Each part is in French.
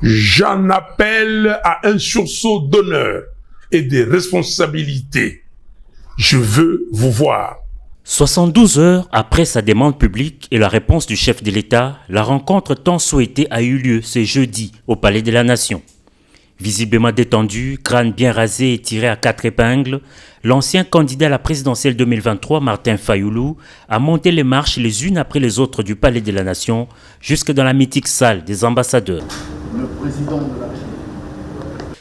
J'en appelle à un sursaut d'honneur et de responsabilité. Je veux vous voir. 72 heures après sa demande publique et la réponse du chef de l'État, la rencontre tant souhaitée a eu lieu ce jeudi au Palais de la Nation. Visiblement détendu, crâne bien rasé et tiré à 4 épingles, l'ancien candidat à la présidentielle 2023, Martin Fayoulou, a monté les marches les unes après les autres du Palais de la Nation jusque dans la mythique salle des ambassadeurs. Le président de la République.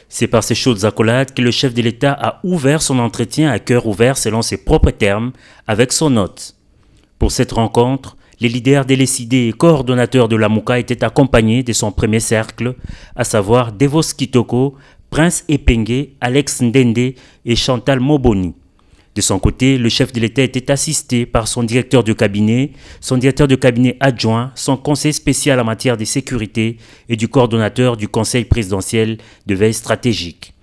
C'est par ces chaudes accolades que le chef de l'État a ouvert son entretien à cœur ouvert selon ses propres termes avec son hôte. Pour cette rencontre, les leaders délécidés et coordonnateurs de la Mouka étaient accompagnés de son premier cercle, à savoir Devos Kitoko, Prince Epenge, Alex Ndende et Chantal Moboni. De son côté, le chef de l'État était assisté par son directeur de cabinet adjoint, son conseiller spécial en matière de sécurité et du coordonnateur du conseil présidentiel de veille stratégique.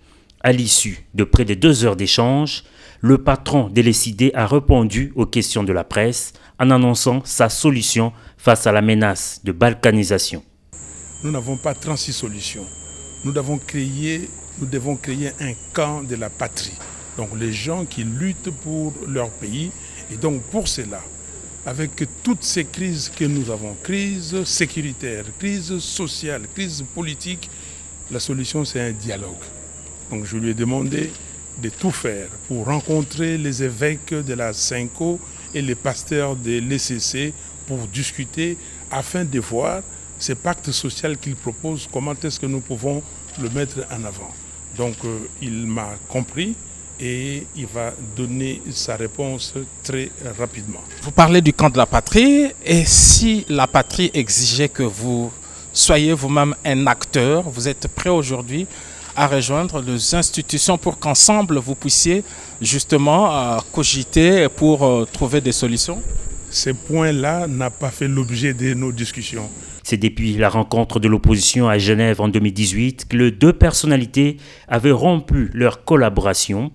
À l'issue de près de 2 heures d'échange, le patron délécidé a répondu aux questions de la presse en annonçant sa solution face à la menace de balkanisation. Nous n'avons pas 36 solutions. Nous devons créer un camp de la patrie. Donc les gens qui luttent pour leur pays. Et donc pour cela, avec toutes ces crises que nous avons, crise sécuritaire, crise sociale, crise politique, la solution c'est un dialogue. Donc je lui ai demandé de tout faire pour rencontrer les évêques de la Cinco et les pasteurs de l'ECC pour discuter afin de voir ce pacte social qu'il propose, comment est-ce que nous pouvons le mettre en avant. Donc il m'a compris et il va donner sa réponse très rapidement. Vous parlez du camp de la patrie, et si la patrie exigeait que vous soyez vous-même un acteur, vous êtes prêt aujourd'hui à rejoindre les institutions pour qu'ensemble vous puissiez justement cogiter pour trouver des solutions? Ce point-là n'a pas fait l'objet de nos discussions. C'est depuis la rencontre de l'opposition à Genève en 2018 que les deux personnalités avaient rompu leur collaboration.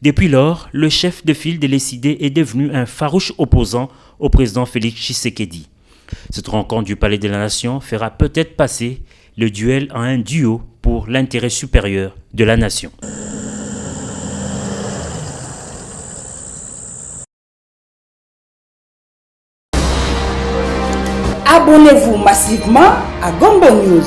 Depuis lors, le chef de file délécidé est devenu un farouche opposant au président Félix Tshisekedi. Cette rencontre du Palais de la Nation fera peut-être passer le duel en un duo pour l'intérêt supérieur de la nation. Abonnez-vous massivement à Gombo News.